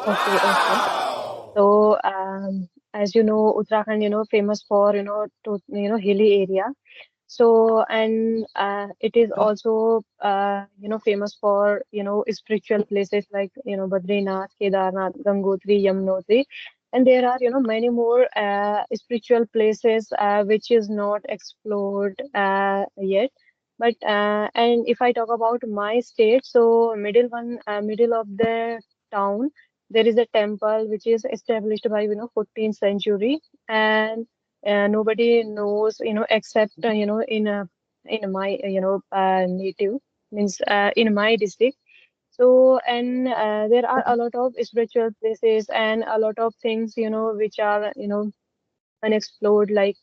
Okay, okay. So, as you know, Uttarakhand, famous for, hilly area. So, and it is also, famous for, spiritual places like, Badrinath, Kedarnath, Gangotri, Yamunotri. And there are, many more spiritual places which is not explored yet. But and if I talk about my state, so middle of the town, there is a temple which is established by 14th century, and nobody knows except in my native, means in my district. So, and there are a lot of spiritual places and a lot of things which are unexplored, like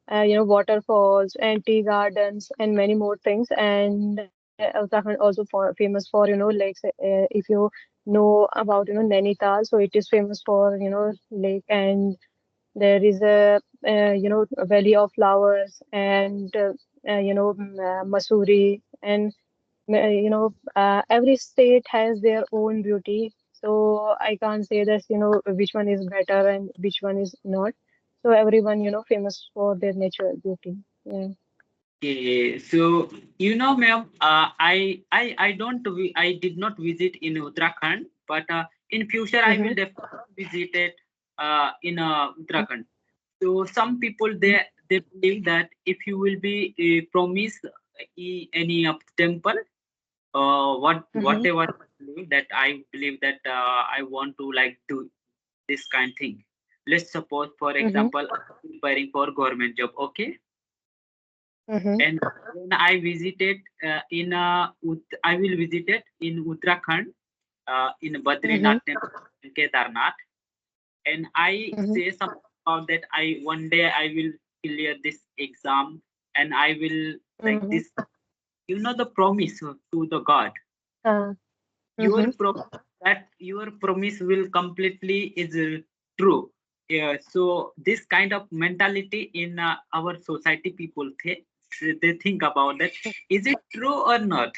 waterfalls and tea gardens and many more things. And Uttarakhand also famous for lakes. If you know about Nainital, so it is famous for lake. And there is a valley of flowers, and Masuri. And every state has their own beauty. So I can't say that which one is better and which one is not. So everyone famous for their natural beauty. Yeah. Okay, so ma'am, I did not visit in Uttarakhand, but in future I Mm-hmm. will definitely visit it in Uttarakhand. So some people they believe that if you will be promised any of temple, Mm-hmm. whatever I believe, that I believe that I want to like do this kind thing. Let's suppose, for Mm-hmm. example, I'm preparing for government job. Okay, Mm-hmm. and when I visited I will visit it in Uttarakhand, in Mm-hmm. Badrinath temple, in Kedarnath, and I Mm-hmm. say something about that. I one day I will clear this exam, and I will like Mm-hmm. this. The promise to the God. Uh, Your mm-hmm. that your promise will completely is true. Yeah, so this kind of mentality in our society, people they think about that. Is it true or not?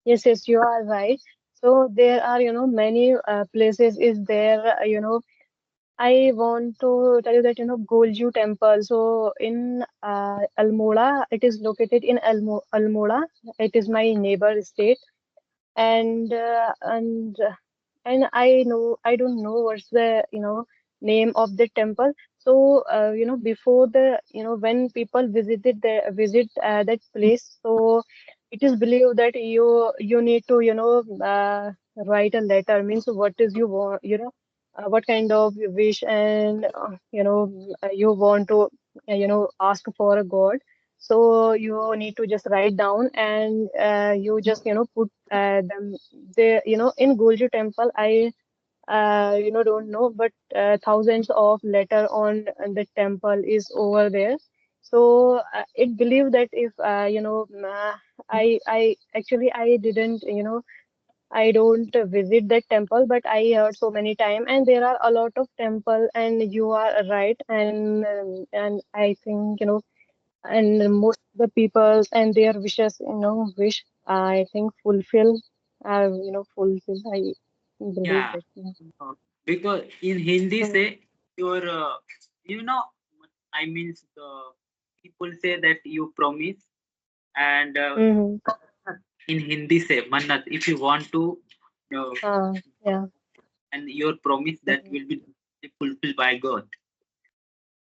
Yes, yes, you are right. So there are many places is there. I want to tell you that Golju Temple. So in Almora, it is located in Almora. It is my neighbor state, and I don't know what's the name of the temple. So before the when people visit that place, so it is believed that you need to write a letter, means what is you want, what kind of wish, and you want to ask for a god. So you need to just write down, and you just put them there. In Golju Temple, I don't know, but thousands of letter on the temple is over there. So it believed that if I actually I didn't I don't visit that temple, but I heard so many time, and there are a lot of temple, and you are right, and I think and most of the peoples and their wishes, wish, I think fulfill, fulfill. I believe Yeah, that. Yeah. uh, because in Hindi Mm-hmm. say your you know what I means the people say that you promise, and Mm-hmm. in Hindi say mannat, if you want to uh, Yeah. and your promise that Mm-hmm. will be fulfilled by God.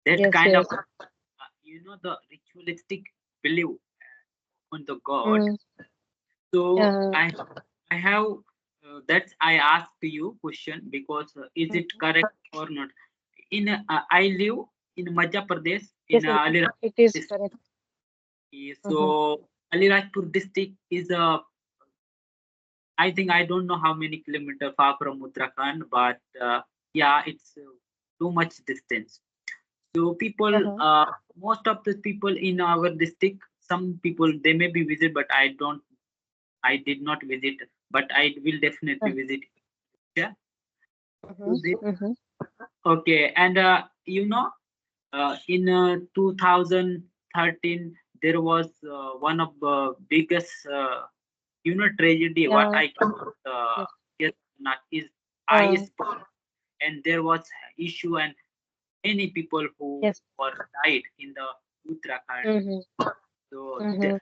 That Yes, kind of yes. the ritualistic belief on the God. Mm. So Yeah. I have that I asked you question because is it Mhm. correct or not? In I live in Madhya Pradesh in Yes, yes, Alirajpur it is district. correct. Mm-hmm. So Alirajpur district is a, I think I don't know how many kilometers far from Uttarakhand, but yeah, it's too much distance. So people, Uh-huh. most of the people in our district, some people they may be visit, but I did not visit, but I will definitely visit. Yeah. Mm-hmm. So this, Mm-hmm. okay, and in 2013 there was one of the biggest tragedy what Yeah. I call Yes. yes, Kedarnath is Uh, highest point, and there was issue and many people who yes. were died in the Uttarakhand. Mm-hmm. So Mm-hmm.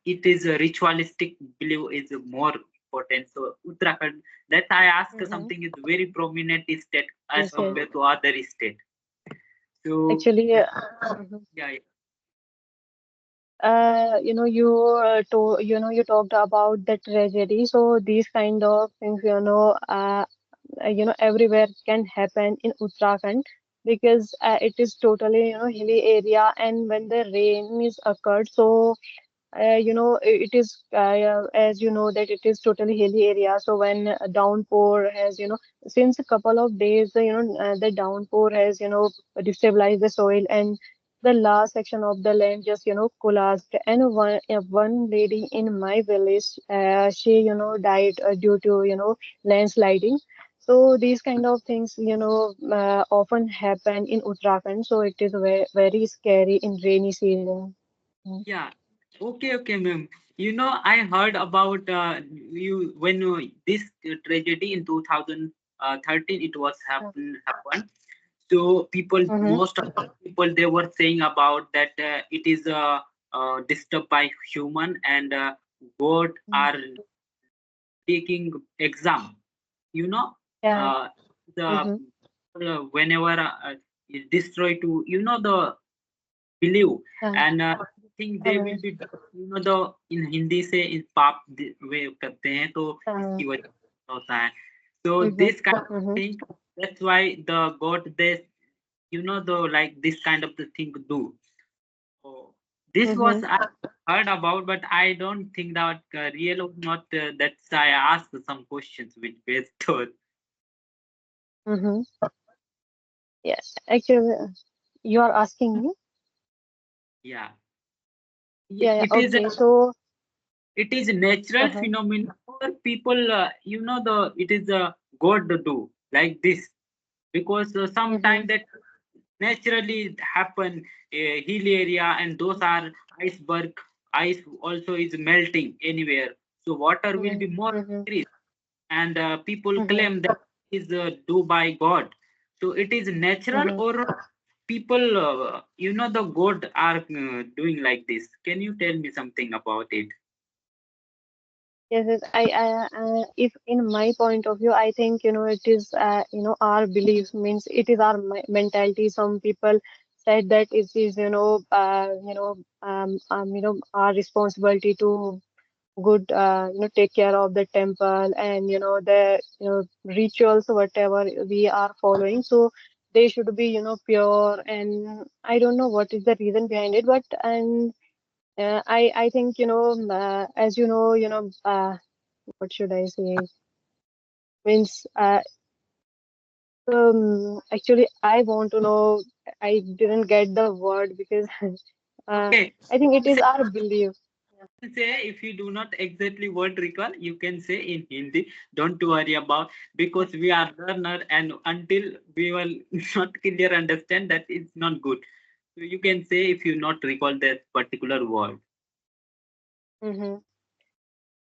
it is a ritualistic belief is more important. So Uttarakhand, that I ask Mm-hmm. something is very prominent state as Yes, yes. compared to other state. So Actually, mhm. yeah, You talked about the tragedy. So these kind of things, everywhere can happen in Uttarakhand because it is totally, hilly area, and when the rain is occurred, so it is as you know that it is totally hilly area. So when a downpour has, since a couple of days, the downpour has, destabilized the soil, and the last section of the land just, collapsed. And one lady in my village, she, died due to, landsliding. So these kind of things, often happen in Uttarakhand. So it is very, very scary in rainy season. Mm. yeah. Okay, ma'am. I heard about you when this tragedy in 2013 it was happened. So people, Mm-hmm. most of the people, they were saying about that it is disturbed by human and God are taking exam. You know, Yeah. uh, the Mm-hmm. whenever is destroy to the believe हाँ, and I think they हाँ, will be the in Hindi से in पाप वे करते हैं तो हाँ, इसकी वजह से होता है. So mhm, this kind of mhm, thing, that's why the God they the like this kind of the thing do. So this was mhm, I heard about, but I don't think that real or not. That's I asked some questions which based on mhm. Yes, actually, you are asking me. yeah. Yeah, yeah. It is Okay, so, it is a natural uh-huh, phenomenon for people the it is a god do like this because mhm, sometimes that naturally happen hill area and those are iceberg ice also is melting anywhere so water will mhm, be more mhm, increased and people mhm, claim that is do by god so it is natural mhm. or people the god are doing like this can you tell me something about it. Yes, yes. If in my point of view, I think, it is, our beliefs means it is our mentality. Some people said that it is, our responsibility to good take care of the temple and the rituals whatever we are following, so they should be pure, and I don't know what is the reason behind it, but and I think as what should I say, means actually I want to know, I didn't get the word because uh, Okay, I think it is our belief. say if you do not exactly word recall you can say in Hindi don't worry about because we are learner and until we will not clear understand that it's not good so you can say if you not recall that particular word. Mm-hmm.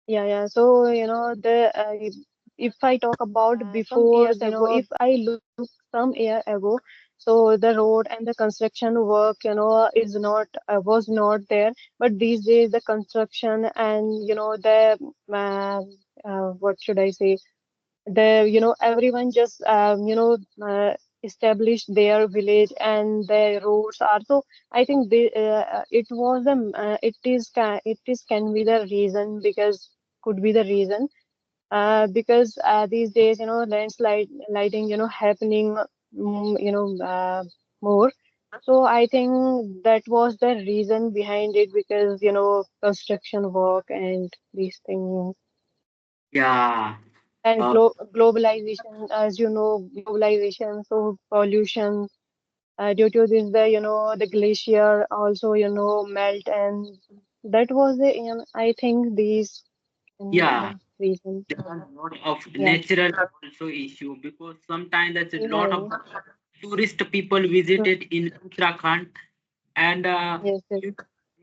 Yeah, yeah. So, the if I talk about Some before, years ago. if I look some year ago, so the road and the construction work, is not was not there. But these days, the construction and the what should I say? The everyone just established their village and their roads are so. I think it was the it is can be the reason, because could be the reason because these days landslide lighting happening more. So I think that was the reason behind it, because construction work and these things. Yeah. And uh, globalization, as you know, globalization, so pollution. Due to this, the glacier also, melt, and that was the, I think these can be yeah the reason. there are a lot of Yeah. natural also issue because sometimes there's a lot of Yeah. tourist people Mm. visited in Uttarakhand and Yes. Yes.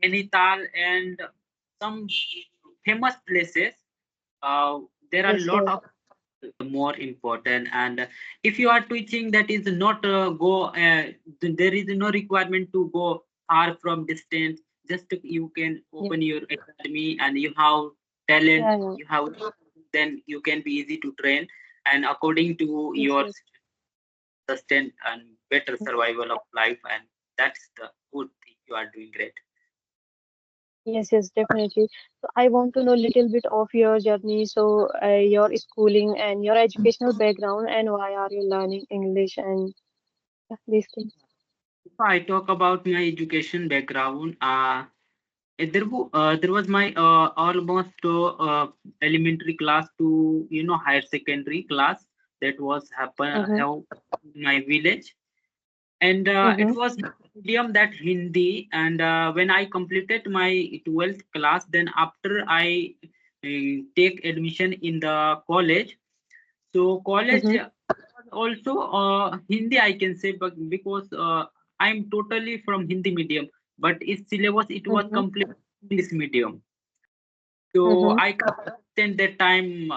Nainital and some famous places. Uh, there are a Yes. lot Yes. of more important. And if you are teaching, that is not there is no requirement to go far from distance. Just you can Yeah. open your academy, and you have talent, Yeah. Yeah. you have, then you can be easy to train, and according to Yes. your Yes. sustain and better survival of life. And that's the good thing. You are doing great. Yes, yes, definitely. So I want to know a little bit of your journey, so your schooling and your educational background, and why are you learning English and these things. If I talk about my education background, there was my almost elementary class to higher secondary class that was happen Mm-hmm. have in my village. And it Mm-hmm. was medium that Hindi. And when I completed my 12th class, then after I take admission in the college. So college Mm-hmm. also Hindi, I can say, but because I'm totally from Hindi medium, but its syllabus, it was Mm-hmm. complete English medium. So Mm-hmm. I can understand that time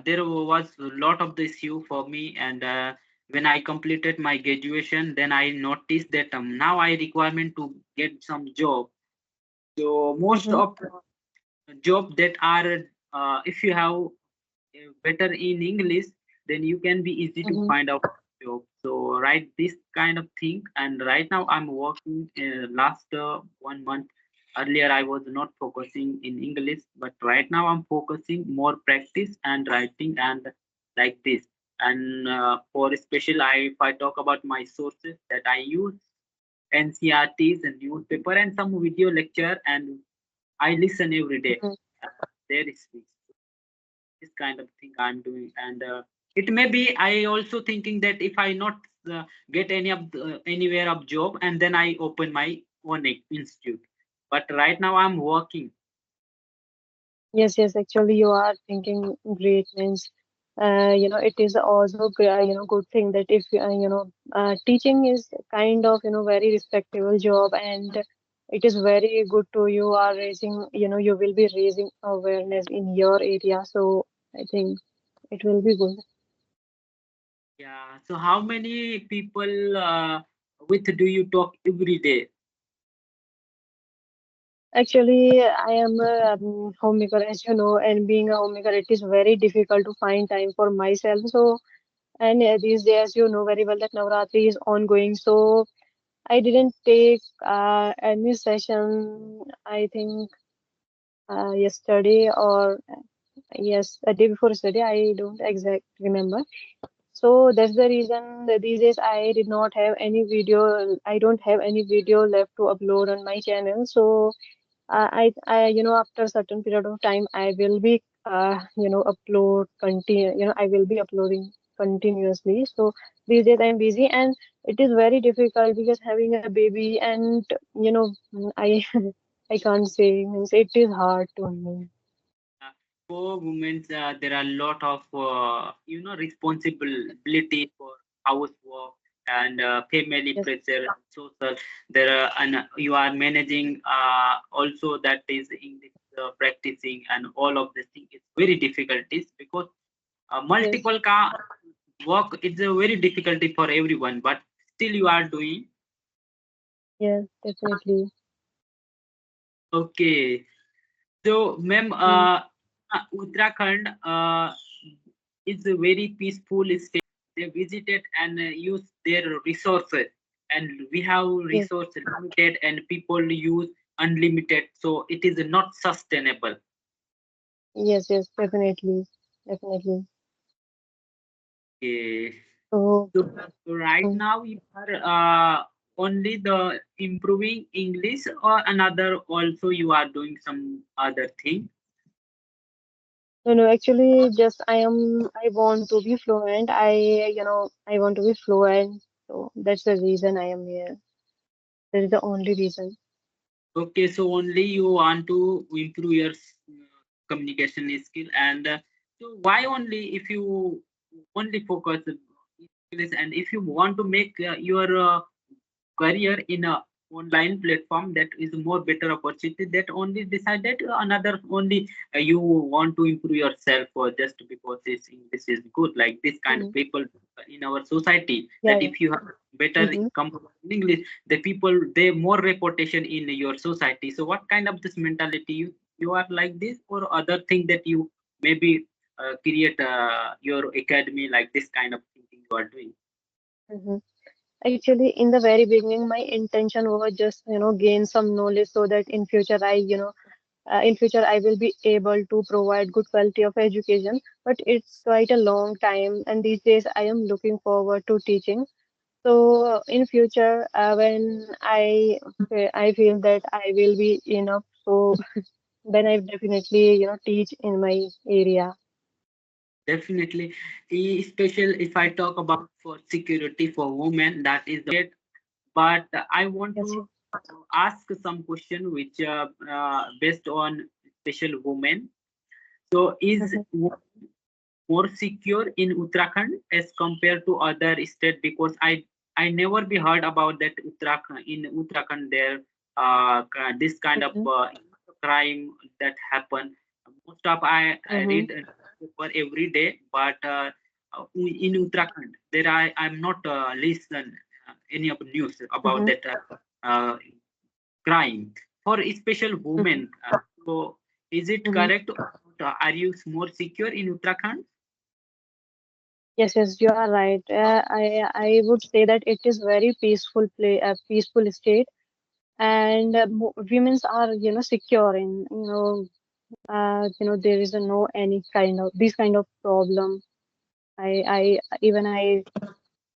there was a lot of the issue for me. And when I completed my graduation, then I noticed that now I requirement to get some job. So most Mm-hmm. of job that are if you have better in English, then you can be easy to Mm-hmm. find out job. So right, this kind of thing. And right now I'm working last 1 month. Earlier I was not focusing in English, but right now I'm focusing more practice and writing and like this. And for special, if I talk about my sources that I use, NCRTs and newspaper and some video lecture, and I listen every day. Mm-hmm. There is this kind of thing I'm doing. And it may be I also thinking that if I not get anywhere of job, and then I open my own institute. But right now I'm working. Yes, yes, actually you are thinking great means it is also good thing that if teaching is kind of very respectable job, and it is very good to you are raising you will be raising awareness in your area, so I think it will be good. Yeah, so how many people with do you talk every day? Actually, I am a homemaker, as you know, and being a homemaker, it is very difficult to find time for myself. So, and these days, you know very well that Navratri is ongoing. So, I didn't take any session, I think, yesterday or yes, a day before yesterday. I don't exact remember. So that's the reason that these days I did not have any video. I don't have any video left to upload on my channel. So after a certain period of time, I will be, I will be uploading continuously. So these days I'm busy, and it is very difficult because having a baby, and I, I can't say, means it is hard to me. Uh, for women, there are a lot of responsibility for housework and family Yes, pressure, social. There are, and you are managing also that is English practicing, and all of this thing is very difficulties because yes, multiple work is a very difficulty for everyone, but still you are doing. yes, definitely. Okay. So, ma'am, Mm. Uttarakhand is a very peaceful state. They visited and used their resources, and we have Yes, resource limited, and people use unlimited. So it is not sustainable. yes, yes, definitely, definitely. Okay. So, So right mm. now you are only the improving English, or another also you are doing some other thing. No, no, actually, just I want to be fluent. I want to be fluent. So that's the reason I am here. That is the only reason. Okay, so only you want to improve your communication skill. And so why only if you only focus on English, and if you want to make your career in online platform that is more better opportunity that only decided another only you want to improve yourself or just because this English is good, like this kind of Mhm. people in our society, Yeah, that yeah. if you have better Mm-hmm. comfort in English, the people they more reputation in your society. So what kind of this mentality you are like this, or other thing that you maybe create your academy like this kind of thinking you are doing? Mm-hmm. Actually, in the very beginning, my intention was just, gain some knowledge so that in future in future I will be able to provide good quality of education. But it's quite a long time, and these days I am looking forward to teaching. So in future, when I feel that I will be enough, so then I definitely, teach in my area. Definitely, especially if I talk about for security for women, that is the but I want Yes. to ask some question which based on special women. So, is Mm-hmm. more secure in Uttarakhand as compared to other state? Because I never be heard about that Uttarakhand in Uttarakhand there this kind of Mm-hmm. crime that happen. Most of I Mm-hmm. read paper every day, but in Uttarakhand there I'm not listen any of news about Mm-hmm. that uh, crime for special Mm-hmm. women. So is it Mm-hmm. correct? Are you more secure in Uttarakhand? Yes, yes, you are right. I would say that it is very peaceful state, and women's are secure in there is no any kind of this kind of problem. I even I